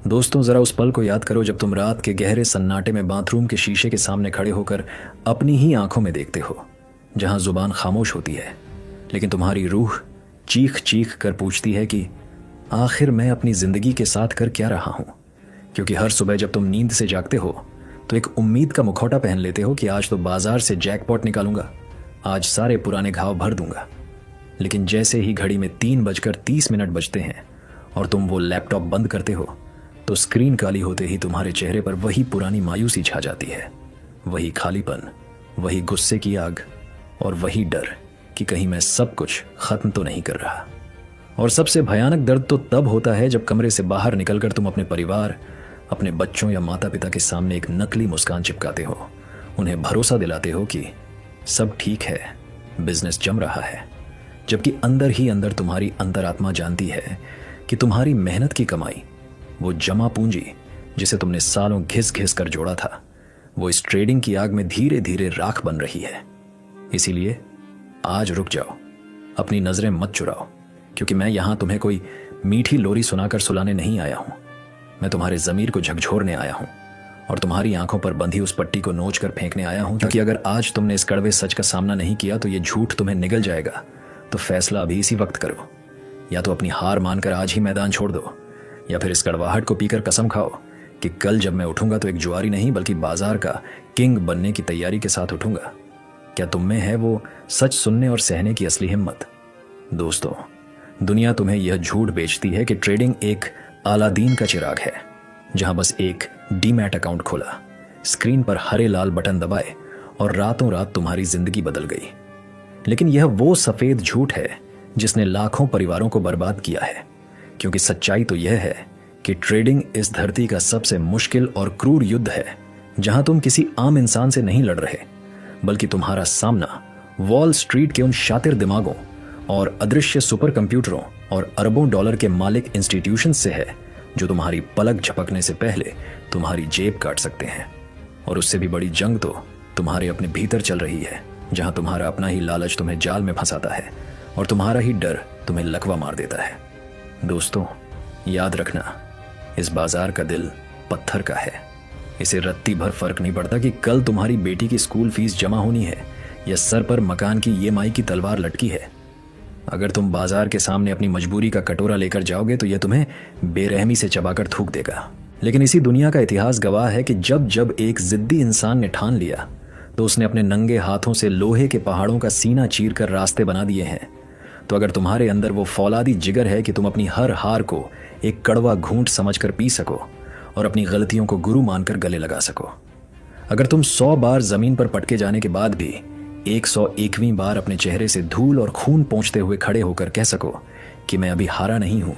दोस्तों, ज़रा उस पल को याद करो जब तुम रात के गहरे सन्नाटे में बाथरूम के शीशे के सामने खड़े होकर अपनी ही आंखों में देखते हो, जहां जुबान खामोश होती है लेकिन तुम्हारी रूह चीख चीख कर पूछती है कि आखिर मैं अपनी ज़िंदगी के साथ कर क्या रहा हूं। क्योंकि हर सुबह जब तुम नींद से जागते हो तो एक उम्मीद का मुखौटा पहन लेते हो कि आज तो बाजार से जैकपॉट निकालूंगा, आज सारे पुराने घाव भर दूंगा। लेकिन जैसे ही घड़ी में 3:30 बजते हैं और तुम वो लैपटॉप बंद करते हो तो स्क्रीन काली होते ही तुम्हारे चेहरे पर वही पुरानी मायूसी छा जाती है, वही खालीपन, वही गुस्से की आग और वही डर कि कहीं मैं सब कुछ खत्म तो नहीं कर रहा। और सबसे भयानक दर्द तो तब होता है जब कमरे से बाहर निकलकर तुम अपने परिवार, अपने बच्चों या माता पिता के सामने एक नकली मुस्कान चिपकाते हो, उन्हें भरोसा दिलाते हो कि सब ठीक है, बिजनेस जम रहा है, जबकि अंदर ही अंदर तुम्हारी अंतरात्मा जानती है कि तुम्हारी मेहनत की कमाई, वो जमा पूंजी जिसे तुमने सालों घिस घिस कर जोड़ा था, वो इस ट्रेडिंग की आग में धीरे धीरे राख बन रही है। इसीलिए आज रुक जाओ, अपनी नजरें मत चुराओ, क्योंकि मैं यहां तुम्हें कोई मीठी लोरी सुनाकर सुलाने नहीं आया हूं। मैं तुम्हारे जमीर को झकझोरने आया हूं और तुम्हारी आंखों पर बंधी उस पट्टी को नोच कर फेंकने आया हूं, क्योंकि अगर आज तुमने इस कड़वे सच का सामना नहीं किया तो ये झूठ तुम्हें निगल जाएगा। तो फैसला अभी इसी वक्त करो, या तो अपनी हार मानकर आज ही मैदान छोड़ दो, या फिर इस कड़वाहट को पीकर कसम खाओ कि कल जब मैं उठूंगा तो एक जुआरी नहीं बल्कि बाजार का किंग बनने की तैयारी के साथ उठूंगा। क्या तुम में है वो सच सुनने और सहने की असली हिम्मत? दोस्तों, दुनिया तुम्हें यह झूठ बेचती है कि ट्रेडिंग एक अलादीन का चिराग है, जहां बस एक डीमैट अकाउंट खोला, स्क्रीन पर हरे लाल बटन दबाए और रातों रात तुम्हारी जिंदगी बदल गई। लेकिन यह वो सफेद झूठ है जिसने लाखों परिवारों को बर्बाद किया है, क्योंकि सच्चाई तो यह है कि ट्रेडिंग इस धरती का सबसे मुश्किल और क्रूर युद्ध है, जहां तुम किसी आम इंसान से नहीं लड़ रहे, बल्कि तुम्हारा सामना वॉल स्ट्रीट के उन शातिर दिमागों और अदृश्य सुपर कंप्यूटरों और अरबों डॉलर के मालिक इंस्टीट्यूशन से है, जो तुम्हारी पलक झपकने से पहले तुम्हारी जेब काट सकते हैं। और उससे भी बड़ी जंग तो तुम्हारे अपने भीतर चल रही है, जहां तुम्हारा अपना ही लालच तुम्हें जाल में फंसाता है और तुम्हारा ही डर तुम्हें लकवा मार देता है। दोस्तों, याद रखना, इस बाजार का दिल पत्थर का है। इसे रत्ती भर फर्क नहीं पड़ता कि कल तुम्हारी बेटी की स्कूल फीस जमा होनी है या सर पर मकान की ईएमआई की तलवार लटकी है। अगर तुम बाजार के सामने अपनी मजबूरी का कटोरा लेकर जाओगे तो यह तुम्हें बेरहमी से चबाकर थूक देगा। लेकिन इसी दुनिया का इतिहास गवाह है कि जब जब एक जिद्दी इंसान ने ठान लिया तो उसने अपने नंगे हाथों से लोहे के पहाड़ों का सीना चीर कर रास्ते बना दिए हैं। तो अगर तुम्हारे अंदर वो फौलादी जिगर है कि तुम अपनी हर हार को एक कड़वा घूंट समझकर पी सको और अपनी गलतियों को गुरु मानकर गले लगा सको, अगर तुम 100 बार जमीन पर पटके जाने के बाद भी 101वीं बार अपने चेहरे से धूल और खून पोंछते हुए खड़े होकर कह सको कि मैं अभी हारा नहीं हूं,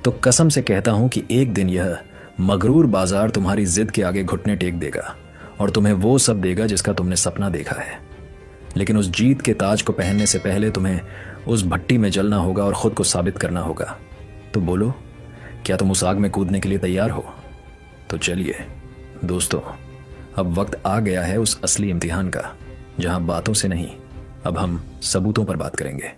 तो कसम से कहता हूं कि एक दिन यह मगरूर बाजार तुम्हारी जिद के आगे घुटने टेक देगा और तुम्हें वो सब देगा जिसका तुमने सपना देखा है। लेकिन उस जीत के ताज को पहनने से पहले तुम्हें उस भट्टी में जलना होगा और खुद को साबित करना होगा। तो बोलो, क्या तुम उस आग में कूदने के लिए तैयार हो? तो चलिए दोस्तों, अब वक्त आ गया है उस असली इम्तिहान का, जहां बातों से नहीं, अब हम सबूतों पर बात करेंगे।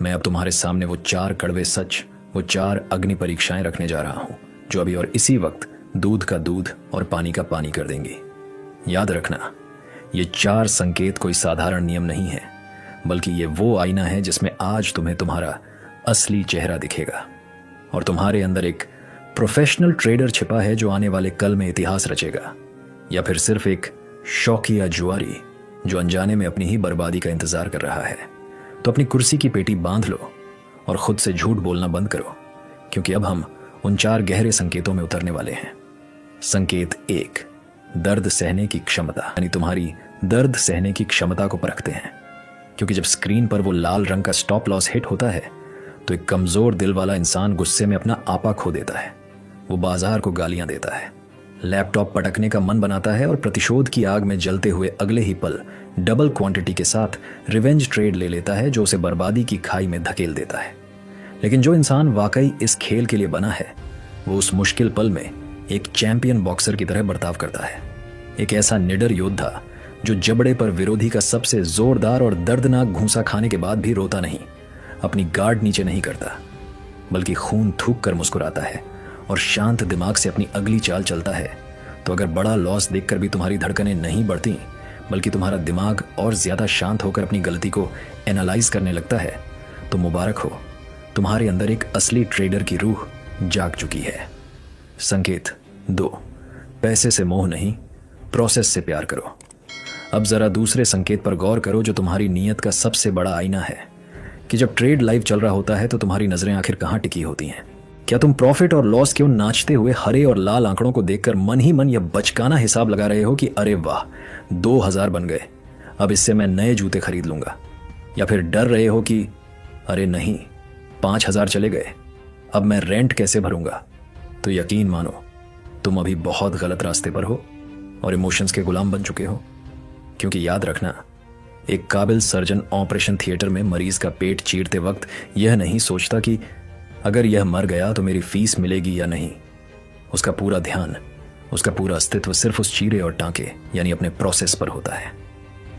मैं अब तुम्हारे सामने वो 4 कड़वे सच, वो 4 अग्नि परीक्षाएं रखने जा रहा हूं, जो अभी और इसी वक्त दूध का दूध और पानी का पानी कर देंगी। याद रखना, ये 4 संकेत कोई साधारण नियम नहीं है, बल्कि ये वो आईना है जिसमें आज तुम्हें तुम्हारा असली चेहरा दिखेगा और तुम्हारे अंदर एक प्रोफेशनल ट्रेडर छिपा है जो आने वाले कल में इतिहास रचेगा, या फिर सिर्फ एक शौकिया जुआरी जो अनजाने में अपनी ही बर्बादी का इंतजार कर रहा है। तो अपनी कुर्सी की पेटी बांध लो और खुद से झूठ बोलना बंद करो, क्योंकि अब हम उन 4 गहरे संकेतों में उतरने वाले हैं। संकेत 1, दर्द सहने की क्षमता, यानी तुम्हारी दर्द सहने की क्षमता को परखते हैं। क्योंकि जब स्क्रीन पर वो लाल रंग का स्टॉप लॉस हिट होता है तो एक कमजोर दिल वाला इंसान गुस्से में अपना आपा खो देता है, वो बाजार को गालियां देता है, लैपटॉप पटकने का मन बनाता है और प्रतिशोध की आग में जलते हुए अगले ही पल डबल क्वांटिटी के साथ रिवेंज ट्रेड ले लेता है, जो उसे बर्बादी की खाई में धकेल देता है। लेकिन जो इंसान वाकई इस खेल के लिए बना है, वो उस मुश्किल पल में एक चैंपियन बॉक्सर की तरह बर्ताव करता है, एक ऐसा निडर योद्धा जो जबड़े पर विरोधी का सबसे जोरदार और दर्दनाक घूंसा खाने के बाद भी रोता नहीं, अपनी गार्ड नीचे नहीं करता, बल्कि खून थूक कर मुस्कुराता है और शांत दिमाग से अपनी अगली चाल चलता है, तो अगर बड़ा लॉस देखकर भी तुम्हारी धड़कनें नहीं बढ़ती बल्कि तुम्हारा दिमाग और ज़्यादा शांत होकर अपनी गलती को एनालाइज करने लगता है, तो मुबारक हो, तुम्हारे अंदर एक असली ट्रेडर की रूह जाग चुकी है। संकेत 2, पैसे से मोह नहीं, प्रोसेस से प्यार करो। अब ज़रा दूसरे संकेत पर गौर करो जो तुम्हारी नीयत का सबसे बड़ा आईना है कि जब ट्रेड लाइव चल रहा होता है तो तुम्हारी नज़रें आखिर कहाँ टिकी होती हैं। क्या तुम प्रॉफिट और लॉस के उन नाचते हुए हरे और लाल आंकड़ों को देखकर मन ही मन यह बचकाना हिसाब लगा रहे हो कि अरे वाह 2000 बन गए, अब इससे मैं नए जूते खरीद लूंगा, या फिर डर रहे हो कि अरे नहीं 5000 चले गए, अब मैं रेंट कैसे भरूंगा? तो यकीन मानो तुम अभी बहुत गलत रास्ते पर हो और इमोशंस के गुलाम बन चुके हो। क्योंकि याद रखना, एक काबिल सर्जन ऑपरेशन थिएटर में मरीज का पेट चीरते वक्त यह नहीं सोचता कि अगर यह मर गया तो मेरी फीस मिलेगी या नहीं। उसका पूरा ध्यान, उसका पूरा अस्तित्व सिर्फ उस चीरे और टांके यानी अपने प्रोसेस पर होता है।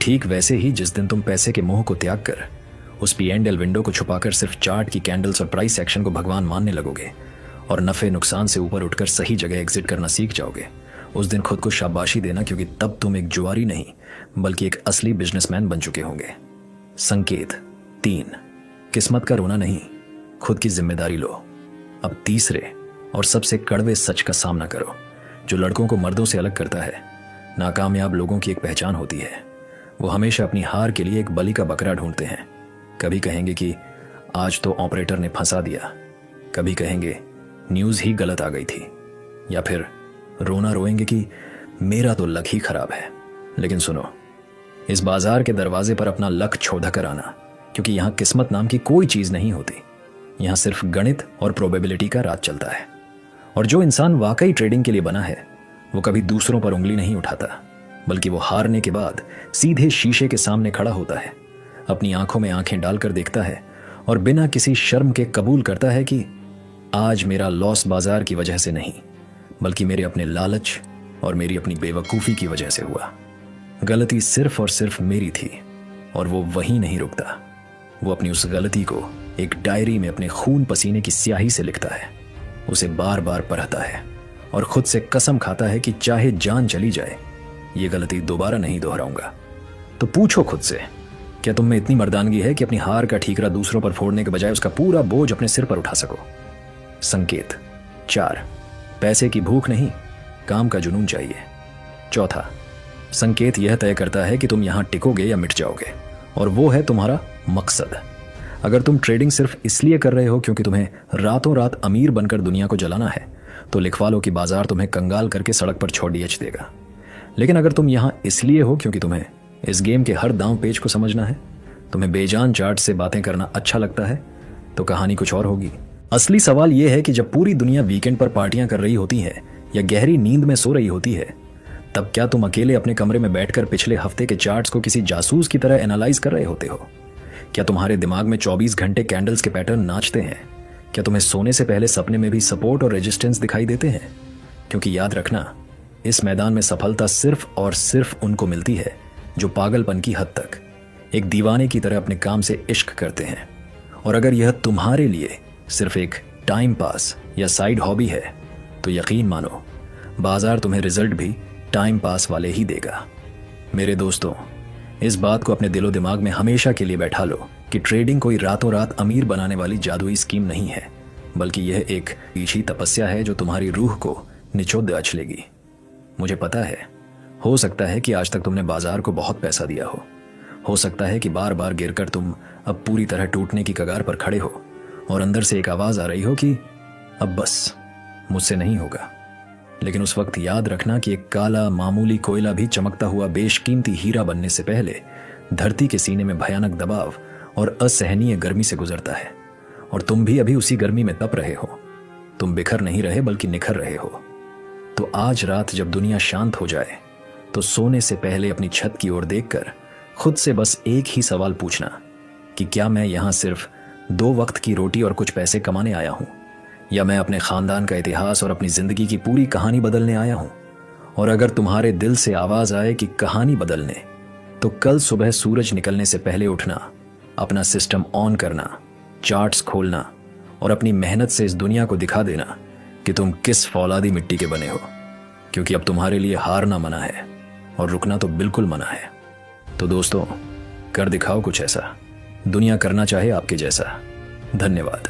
ठीक वैसे ही जिस दिन तुम पैसे के मोह को त्याग कर उस P&L विंडो को छुपाकर सिर्फ चार्ट की कैंडल्स और प्राइस एक्शन को भगवान मानने लगोगे और नफे नुकसान से ऊपर उठकर सही जगह एग्जिट करना सीख जाओगे, उस दिन खुद को शाबाशी देना, क्योंकि तब तुम एक जुआरी नहीं बल्कि एक असली बिजनेसमैन बन चुके होंगे। संकेत 3, किस्मत का रोना नहीं, खुद की जिम्मेदारी लो। अब तीसरे और सबसे कड़वे सच का सामना करो जो लड़कों को मर्दों से अलग करता है। नाकामयाब लोगों की एक पहचान होती है, वो हमेशा अपनी हार के लिए एक बलि का बकरा ढूंढते हैं। कभी कहेंगे कि आज तो ऑपरेटर ने फंसा दिया, कभी कहेंगे न्यूज़ ही गलत आ गई थी, या फिर रोना रोएंगे कि मेरा तो लक ही खराब है। लेकिन सुनो, इस बाजार के दरवाजे पर अपना लक छोड़ कर आना, क्योंकि यहाँ किस्मत नाम की कोई चीज़ नहीं होती। यहाँ सिर्फ गणित और प्रोबेबिलिटी का राज चलता है। और जो इंसान वाकई ट्रेडिंग के लिए बना है वो कभी दूसरों पर उंगली नहीं उठाता, बल्कि वो हारने के बाद सीधे शीशे के सामने खड़ा होता है, अपनी आंखों में आंखें डालकर देखता है और बिना किसी शर्म के कबूल करता है कि आज मेरा लॉस बाजार की वजह से नहीं बल्कि मेरे अपने लालच और मेरी अपनी बेवकूफ़ी की वजह से हुआ। गलती सिर्फ और सिर्फ मेरी थी और वो वहीं नहीं रुकता। वो अपनी उस गलती को एक डायरी में अपने खून पसीने की स्याही से लिखता है, उसे बार बार पढ़ता है और खुद से कसम खाता है कि चाहे जान चली जाए ये गलती दोबारा नहीं दोहराऊंगा। तो पूछो खुद से, क्या तुम में इतनी मर्दानगी है कि अपनी हार का ठीकरा दूसरों पर फोड़ने के बजाय उसका पूरा बोझ अपने सिर पर उठा सको? संकेत 4, पैसे की भूख नहीं, काम का जुनून चाहिए। चौथा संकेत यह तय करता है कि तुम यहां टिकोगे या मिट जाओगे, और वो है तुम्हारा मकसद। अगर तुम ट्रेडिंग सिर्फ इसलिए कर रहे हो क्योंकि तुम्हें रातों रात अमीर बनकर दुनिया को जलाना है, तो लिखवा लो कि बाजार तुम्हें कंगाल करके सड़क पर छोड़ देगा। लेकिन अगर तुम यहां इसलिए हो क्योंकि तुम्हें इस गेम के हर दांव पेच को समझना है, तुम्हें बेजान चार्ट से बातें करना अच्छा लगता है, तो कहानी कुछ और होगी। असली सवाल यह है कि जब पूरी दुनिया वीकेंड पर पार्टियां कर रही होती है या गहरी नींद में सो रही होती है, तब क्या तुम अकेले अपने कमरे में बैठकर पिछले हफ्ते के चार्ट्स को किसी जासूस की तरह एनालाइज कर रहे होते हो? क्या तुम्हारे दिमाग में 24 घंटे कैंडल्स के पैटर्न नाचते हैं? क्या तुम्हें सोने से पहले सपने में भी सपोर्ट और रेजिस्टेंस दिखाई देते हैं? क्योंकि याद रखना, इस मैदान में सफलता सिर्फ और सिर्फ उनको मिलती है जो पागलपन की हद तक एक दीवाने की तरह अपने काम से इश्क करते हैं। और अगर यह तुम्हारे लिए सिर्फ एक टाइम पास या साइड हॉबी है, तो यकीन मानो बाजार तुम्हें रिजल्ट भी टाइम पास वाले ही देगा। मेरे दोस्तों, इस बात को अपने दिलो दिमाग में हमेशा के लिए बैठा लो कि ट्रेडिंग कोई रातों रात अमीर बनाने वाली जादुई स्कीम नहीं है, बल्कि यह एक ईशी तपस्या है जो तुम्हारी रूह को निचोड़ अचलेगी। मुझे पता है, हो सकता है कि आज तक तुमने बाजार को बहुत पैसा दिया हो सकता है कि बार बार गिरकर तुम अब पूरी तरह टूटने की कगार पर खड़े हो और अंदर से एक आवाज आ रही हो कि अब बस, मुझसे नहीं होगा। लेकिन उस वक्त याद रखना कि एक काला मामूली कोयला भी चमकता हुआ बेशकीमती हीरा बनने से पहले धरती के सीने में भयानक दबाव और असहनीय गर्मी से गुजरता है, और तुम भी अभी उसी गर्मी में तप रहे हो। तुम बिखर नहीं रहे बल्कि निखर रहे हो। तो आज रात जब दुनिया शांत हो जाए, तो सोने से पहले अपनी छत की ओर देखकर खुद से बस एक ही सवाल पूछना कि क्या मैं यहां सिर्फ 2 वक्त की रोटी और कुछ पैसे कमाने आया हूं, या मैं अपने खानदान का इतिहास और अपनी जिंदगी की पूरी कहानी बदलने आया हूं। और अगर तुम्हारे दिल से आवाज आए कि कहानी बदलने, तो कल सुबह सूरज निकलने से पहले उठना, अपना सिस्टम ऑन करना, चार्ट्स खोलना और अपनी मेहनत से इस दुनिया को दिखा देना कि तुम किस फौलादी मिट्टी के बने हो, क्योंकि अब तुम्हारे लिए हारना मना है और रुकना तो बिल्कुल मना है। तो दोस्तों, कर दिखाओ कुछ ऐसा, दुनिया करना चाहे आपके जैसा। धन्यवाद।